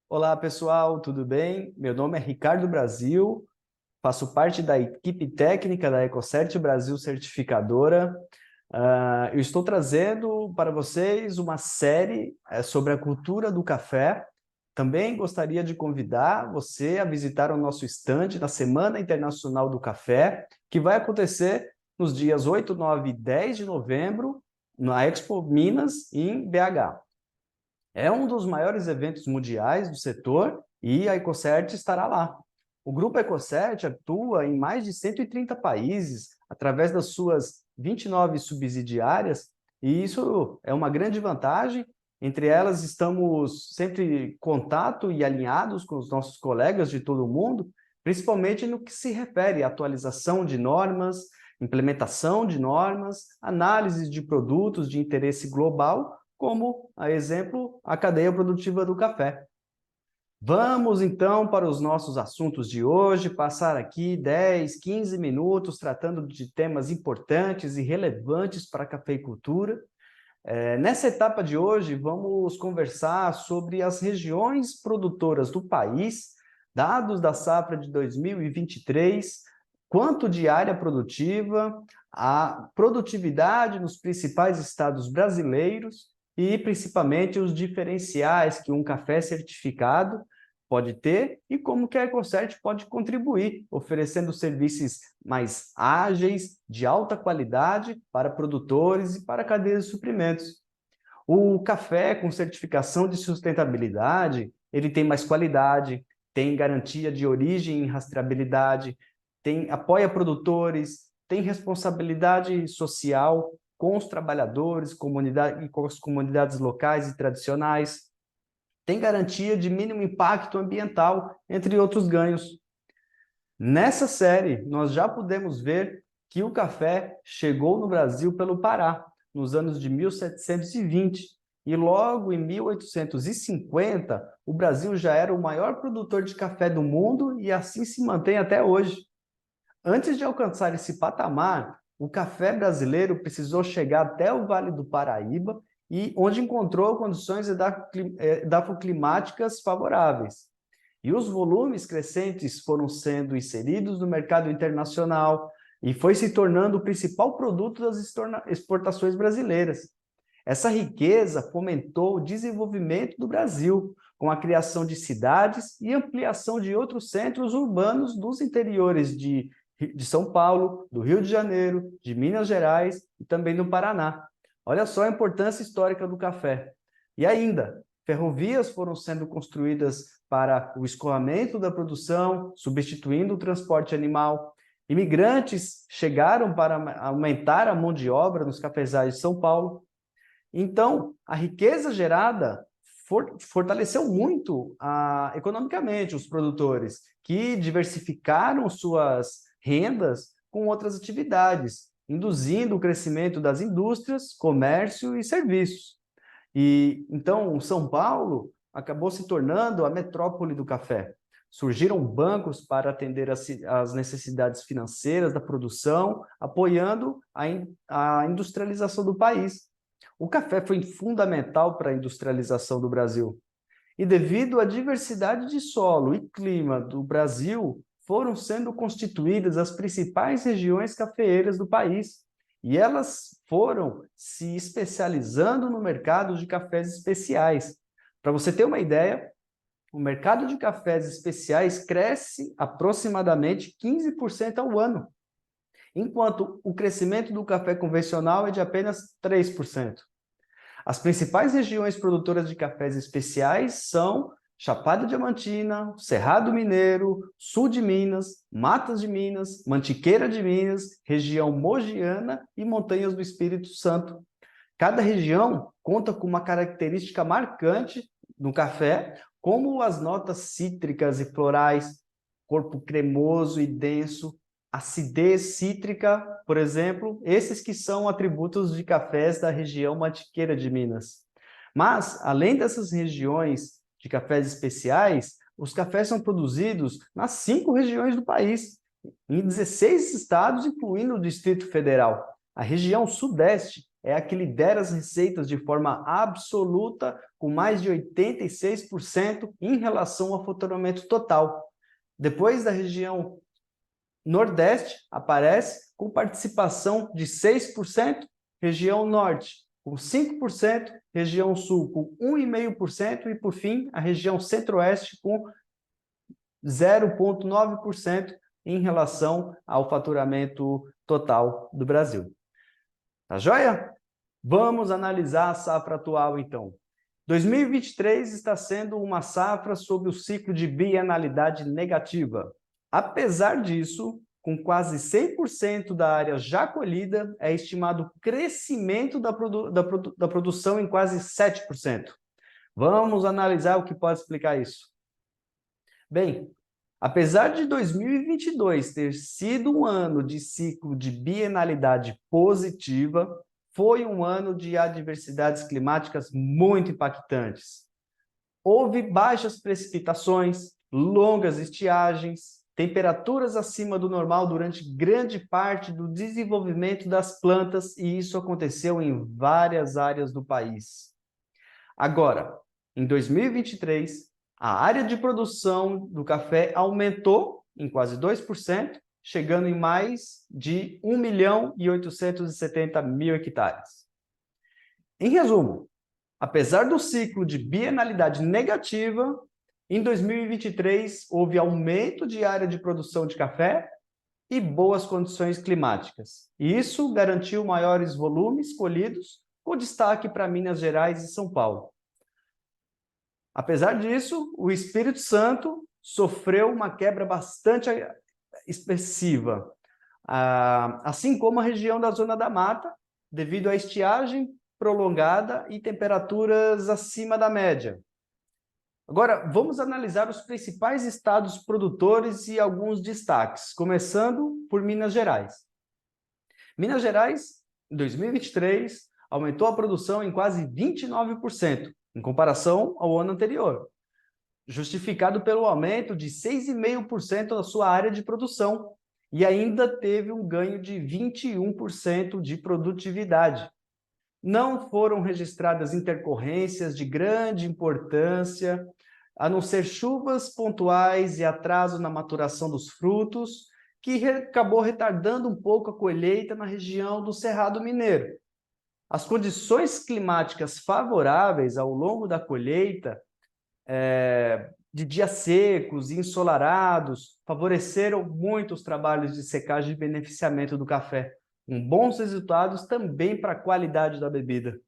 Olá, pessoal, tudo bem? Meu nome é Ricardo Brasil, faço parte da equipe técnica da Ecocert Brasil Certificadora. Eu estou trazendo para vocês uma série sobre a cultura do café. Também gostaria de convidar você a visitar o nosso estande na Semana Internacional do Café, que vai acontecer nos dias 8, 9 e 10 de novembro, na Expo Minas, em BH. É um dos maiores eventos mundiais do setor e a Ecocert estará lá. O Grupo Ecocert atua em mais de 130 países, através das suas 29 subsidiárias, e isso é uma grande vantagem. Entre elas, estamos sempre em contato e alinhados com os nossos colegas de todo o mundo, principalmente no que se refere à atualização de normas, implementação de normas, análise de produtos de interesse global, como, a exemplo, a cadeia produtiva do café. Vamos, então, para os nossos assuntos de hoje, passar aqui 10, 15 minutos tratando de temas importantes e relevantes para a cafeicultura. Nessa etapa de hoje, vamos conversar sobre as regiões produtoras do país, dados da safra de 2023, quanto de área produtiva, a produtividade nos principais estados brasileiros e, principalmente, os diferenciais que um café certificado pode ter e como que a Ecocert pode contribuir, oferecendo serviços mais ágeis, de alta qualidade para produtores e para cadeias de suprimentos. O café com certificação de sustentabilidade, ele tem mais qualidade, tem garantia de origem e rastreabilidade, apoia produtores, tem responsabilidade social com os trabalhadores e com as comunidades locais e tradicionais, tem garantia de mínimo impacto ambiental, entre outros ganhos. Nessa série, nós já pudemos ver que o café chegou no Brasil pelo Pará, nos anos de 1720, e logo em 1850, o Brasil já era o maior produtor de café do mundo e assim se mantém até hoje. Antes de alcançar esse patamar, o café brasileiro precisou chegar até o Vale do Paraíba, e onde encontrou condições edafoclimáticas favoráveis. E os volumes crescentes foram sendo inseridos no mercado internacional e foi se tornando o principal produto das exportações brasileiras. Essa riqueza fomentou o desenvolvimento do Brasil, com a criação de cidades e ampliação de outros centros urbanos dos interiores de São Paulo, do Rio de Janeiro, de Minas Gerais e também do Paraná. Olha só a importância histórica do café. E ainda, ferrovias foram sendo construídas para o escoamento da produção, substituindo o transporte animal. Imigrantes chegaram para aumentar a mão de obra nos cafezais de São Paulo. Então, a riqueza gerada fortaleceu muito economicamente os produtores, que diversificaram suas rendas com outras atividades, induzindo o crescimento das indústrias, comércio e serviços. E então, São Paulo acabou se tornando a metrópole do café. Surgiram bancos para atender as necessidades financeiras da produção, apoiando a industrialização do país. O café foi fundamental para a industrialização do Brasil. E devido à diversidade de solo e clima do Brasil, foram sendo constituídas as principais regiões cafeeiras do país. E elas foram se especializando no mercado de cafés especiais. Para você ter uma ideia, o mercado de cafés especiais cresce aproximadamente 15% ao ano, enquanto o crescimento do café convencional é de apenas 3%. As principais regiões produtoras de cafés especiais são Chapada Diamantina, Cerrado Mineiro, Sul de Minas, Matas de Minas, Mantiqueira de Minas, região Mogiana e Montanhas do Espírito Santo. Cada região conta com uma característica marcante no café, como as notas cítricas e florais, corpo cremoso e denso, acidez cítrica, por exemplo, esses que são atributos de cafés da região Mantiqueira de Minas. Mas, além dessas regiões de cafés especiais, os cafés são produzidos nas 5 regiões do país, em 16 estados, incluindo o Distrito Federal. A região Sudeste é a que lidera as receitas de forma absoluta, com mais de 86% em relação ao faturamento total. Depois da região Nordeste, aparece com participação de 6%, região Norte com 5%, região Sul com 1,5% e, por fim, a região Centro-Oeste com 0,9% em relação ao faturamento total do Brasil. Tá joia? Vamos analisar a safra atual, então. 2023 está sendo uma safra sob o ciclo de bienalidade negativa. Apesar disso, com quase 100% da área já colhida, é estimado crescimento da produção em quase 7%. Vamos analisar o que pode explicar isso. Bem, apesar de 2022 ter sido um ano de ciclo de bienalidade positiva, foi um ano de adversidades climáticas muito impactantes. Houve baixas precipitações, longas estiagens, temperaturas acima do normal durante grande parte do desenvolvimento das plantas, e isso aconteceu em várias áreas do país. Agora, em 2023, a área de produção do café aumentou em quase 2%, chegando em mais de 1.870.000 hectares. Em resumo, apesar do ciclo de bienalidade negativa, em 2023 houve aumento de área de produção de café e boas condições climáticas. E isso garantiu maiores volumes colhidos, com destaque para Minas Gerais e São Paulo. Apesar disso, o Espírito Santo sofreu uma quebra bastante expressiva, assim como a região da Zona da Mata, devido à estiagem prolongada e temperaturas acima da média. Agora, vamos analisar os principais estados produtores e alguns destaques, começando por Minas Gerais. Minas Gerais, em 2023, aumentou a produção em quase 29%, em comparação ao ano anterior, justificado pelo aumento de 6,5% da sua área de produção, e ainda teve um ganho de 21% de produtividade. Não foram registradas intercorrências de grande importância, a não ser chuvas pontuais e atraso na maturação dos frutos, que acabou retardando um pouco a colheita na região do Cerrado Mineiro. As condições climáticas favoráveis ao longo da colheita, de dias secos e ensolarados, favoreceram muito os trabalhos de secagem e beneficiamento do café, com bons resultados também para a qualidade da bebida.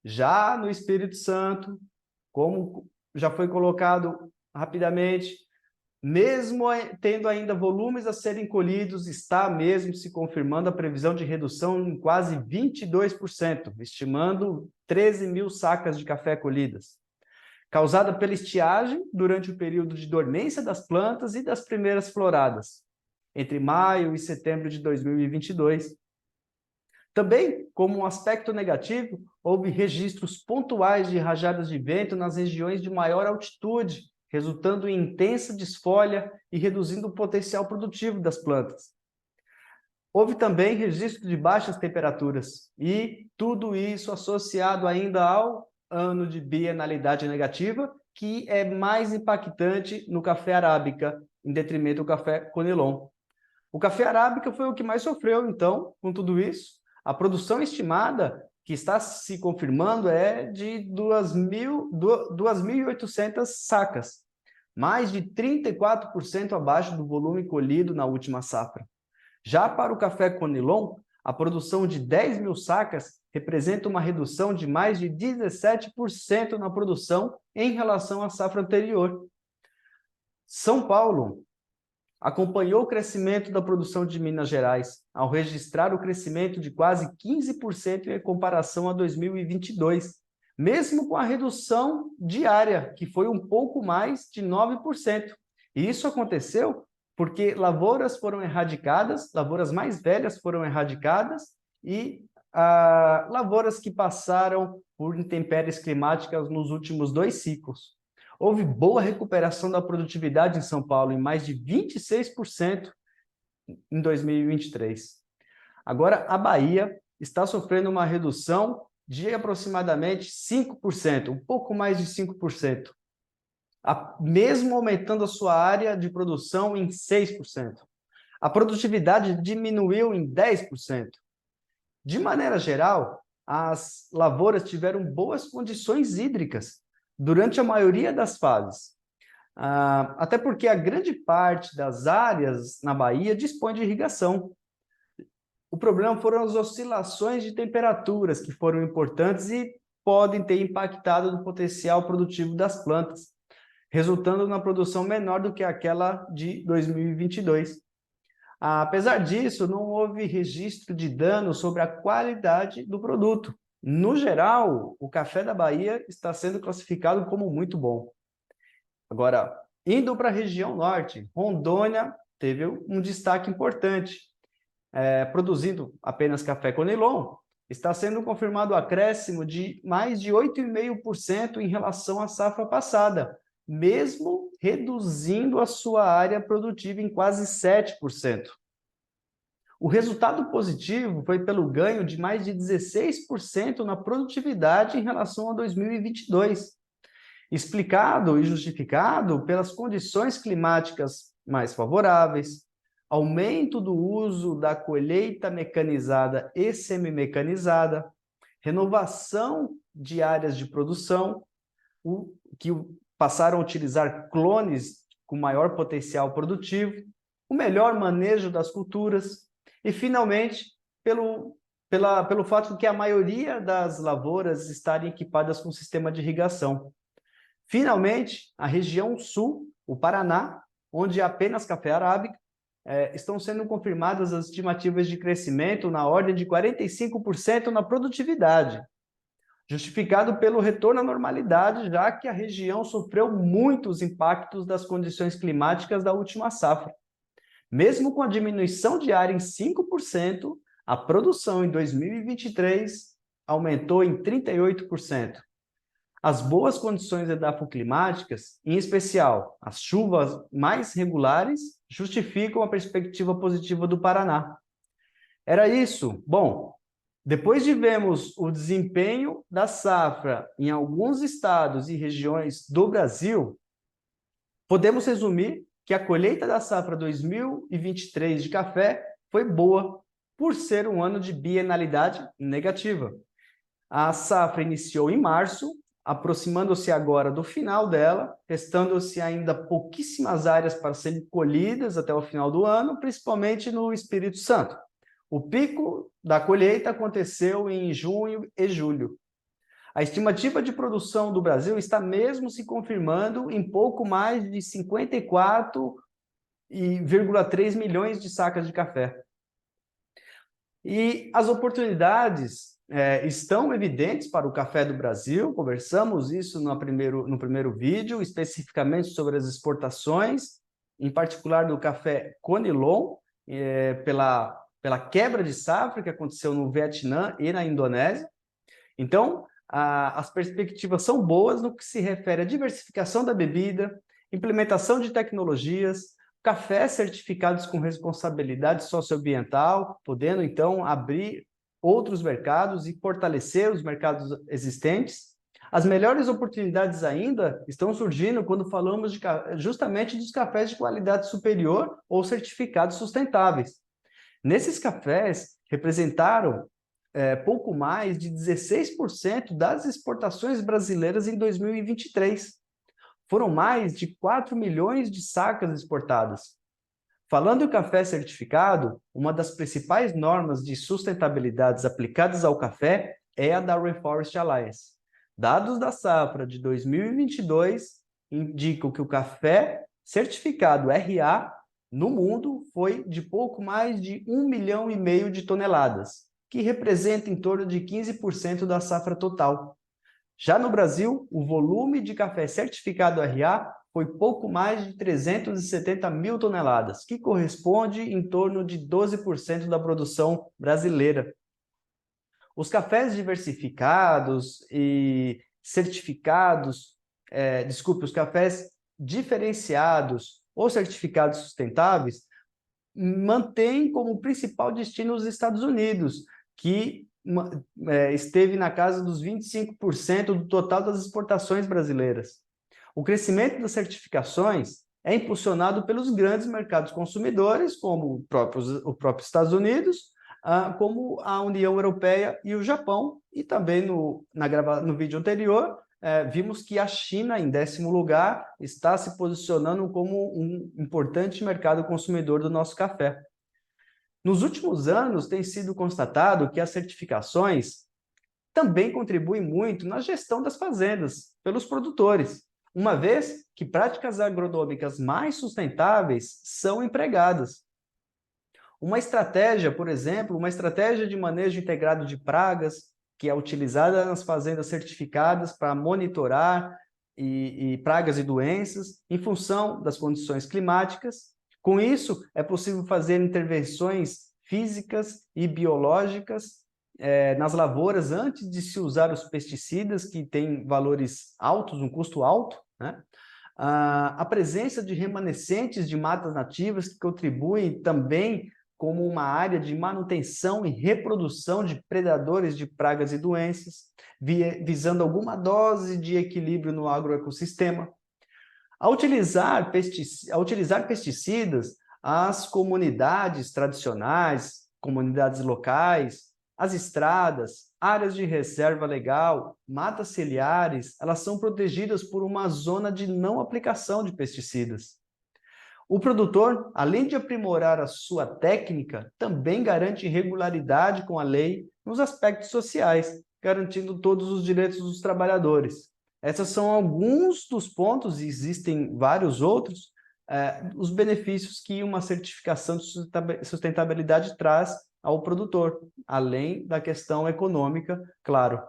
Já no Espírito Santo, como já foi colocado rapidamente, mesmo tendo ainda volumes a serem colhidos, está mesmo se confirmando a previsão de redução em quase 22%, estimando 13.000 sacas de café colhidas, causada pela estiagem durante o período de dormência das plantas e das primeiras floradas, entre maio e setembro de 2022. Também, como um aspecto negativo, houve registros pontuais de rajadas de vento nas regiões de maior altitude, resultando em intensa desfolha e reduzindo o potencial produtivo das plantas. Houve também registro de baixas temperaturas, e tudo isso associado ainda ao ano de bienalidade negativa, que é mais impactante no café arábica, em detrimento do café conilon. O café arábica foi o que mais sofreu, então, com tudo isso. A produção estimada, que está se confirmando, é de 2.800 sacas, mais de 34% abaixo do volume colhido na última safra. Já para o café conilon, a produção de 10.000 sacas representa uma redução de mais de 17% na produção em relação à safra anterior. São Paulo acompanhou o crescimento da produção de Minas Gerais, ao registrar o crescimento de quase 15% em comparação a 2022, mesmo com a redução diária, que foi um pouco mais de 9%. E isso aconteceu porque lavouras foram erradicadas, lavouras mais velhas foram erradicadas e lavouras que passaram por intempéries climáticas nos últimos 2 ciclos. Houve boa recuperação da produtividade em São Paulo, em mais de 26% em 2023. Agora, a Bahia está sofrendo uma redução de aproximadamente 5%, um pouco mais de 5%, mesmo aumentando a sua área de produção em 6%. A produtividade diminuiu em 10%. De maneira geral, as lavouras tiveram boas condições hídricas durante a maioria das fases. Até porque a grande parte das áreas na Bahia dispõe de irrigação. O problema foram as oscilações de temperaturas, que foram importantes e podem ter impactado no potencial produtivo das plantas, resultando na produção menor do que aquela de 2022. Apesar disso, não houve registro de dano sobre a qualidade do produto. No geral, o café da Bahia está sendo classificado como muito bom. Agora, indo para a região norte, Rondônia teve um destaque importante. Produzindo apenas café Conilon, está sendo confirmado o acréscimo de mais de 8,5% em relação à safra passada, mesmo reduzindo a sua área produtiva em quase 7%. O resultado positivo foi pelo ganho de mais de 16% na produtividade em relação a 2022, explicado e justificado pelas condições climáticas mais favoráveis, aumento do uso da colheita mecanizada e semi-mecanizada, renovação de áreas de produção, que passaram a utilizar clones com maior potencial produtivo, o melhor manejo das culturas e, finalmente, pelo fato de que a maioria das lavouras estarem equipadas com sistema de irrigação. Finalmente, a região sul, o Paraná, onde há apenas café arábica, estão sendo confirmadas as estimativas de crescimento na ordem de 45% na produtividade, justificado pelo retorno à normalidade, já que a região sofreu muitos impactos das condições climáticas da última safra. Mesmo com a diminuição de área em 5%, a produção em 2023 aumentou em 38%. As boas condições edafoclimáticas, em especial as chuvas mais regulares, justificam a perspectiva positiva do Paraná. Era isso. Bom, depois de vermos o desempenho da safra em alguns estados e regiões do Brasil, podemos resumir que a colheita da safra 2023 de café foi boa, por ser um ano de bienalidade negativa. A safra iniciou em março, aproximando-se agora do final dela, restando-se ainda pouquíssimas áreas para serem colhidas até o final do ano, principalmente no Espírito Santo. O pico da colheita aconteceu em junho e julho. A estimativa de produção do Brasil está mesmo se confirmando em pouco mais de 54,3 milhões de sacas de café. E as oportunidades estão evidentes para o café do Brasil. Conversamos isso no primeiro vídeo, especificamente sobre as exportações, em particular do café Conilon, pela quebra de safra que aconteceu no Vietnã e na Indonésia. Então, as perspectivas são boas no que se refere à diversificação da bebida, implementação de tecnologias, cafés certificados com responsabilidade socioambiental, podendo, então, abrir outros mercados e fortalecer os mercados existentes. As melhores oportunidades ainda estão surgindo quando falamos justamente dos cafés de qualidade superior ou certificados sustentáveis. Nesses cafés, representaram pouco mais de 16% das exportações brasileiras em 2023. Foram mais de 4 milhões de sacas exportadas. Falando em café certificado, uma das principais normas de sustentabilidade aplicadas ao café é a da Rainforest Alliance. Dados da safra de 2022 indicam que o café certificado RA no mundo foi de pouco mais de 1,5 milhão de toneladas, que representa em torno de 15% da safra total. Já no Brasil, o volume de café certificado RA foi pouco mais de 370 mil toneladas, que corresponde em torno de 12% da produção brasileira. Os cafés diversificados e certificados, os cafés diferenciados ou certificados sustentáveis mantêm como principal destino os Estados Unidos, que esteve na casa dos 25% do total das exportações brasileiras. O crescimento das certificações é impulsionado pelos grandes mercados consumidores, como o próprio Estados Unidos, como a União Europeia e o Japão, e também no vídeo anterior, vimos que a China, em 10º lugar, está se posicionando como um importante mercado consumidor do nosso café. Nos últimos anos, tem sido constatado que as certificações também contribuem muito na gestão das fazendas pelos produtores, uma vez que práticas agronômicas mais sustentáveis são empregadas. Uma estratégia, por exemplo, uma estratégia de manejo integrado de pragas, que é utilizada nas fazendas certificadas para monitorar pragas e doenças em função das condições climáticas. Com isso, é possível fazer intervenções físicas e biológicas nas lavouras antes de se usar os pesticidas, que têm valores altos, um custo alto, né? A presença de remanescentes de matas nativas que contribuem também como uma área de manutenção e reprodução de predadores de pragas e doenças, visando alguma dose de equilíbrio no agroecossistema. Ao utilizar pesticidas, as comunidades tradicionais, comunidades locais, as estradas, áreas de reserva legal, matas ciliares, elas são protegidas por uma zona de não aplicação de pesticidas. O produtor, além de aprimorar a sua técnica, também garante regularidade com a lei nos aspectos sociais, garantindo todos os direitos dos trabalhadores. Esses são alguns dos pontos, e existem vários outros, os benefícios que uma certificação de sustentabilidade traz ao produtor, além da questão econômica, claro.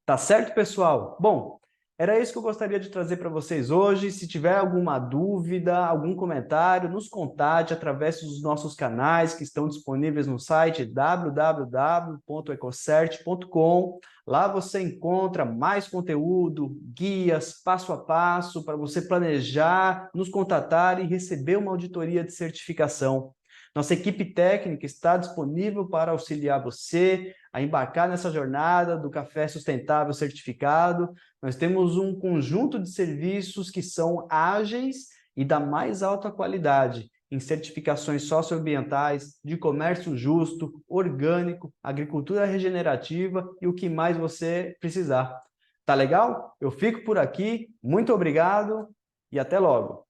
Tá certo, pessoal? Bom, era isso que eu gostaria de trazer para vocês hoje. Se tiver alguma dúvida, algum comentário, nos contate através dos nossos canais que estão disponíveis no site www.ecocert.com. Lá você encontra mais conteúdo, guias, passo a passo, para você planejar, nos contatar e receber uma auditoria de certificação. Nossa equipe técnica está disponível para auxiliar você a embarcar nessa jornada do café sustentável certificado. Nós temos um conjunto de serviços que são ágeis e da mais alta qualidade, em certificações socioambientais, de comércio justo, orgânico, agricultura regenerativa e o que mais você precisar. Tá legal? Eu fico por aqui, muito obrigado e até logo!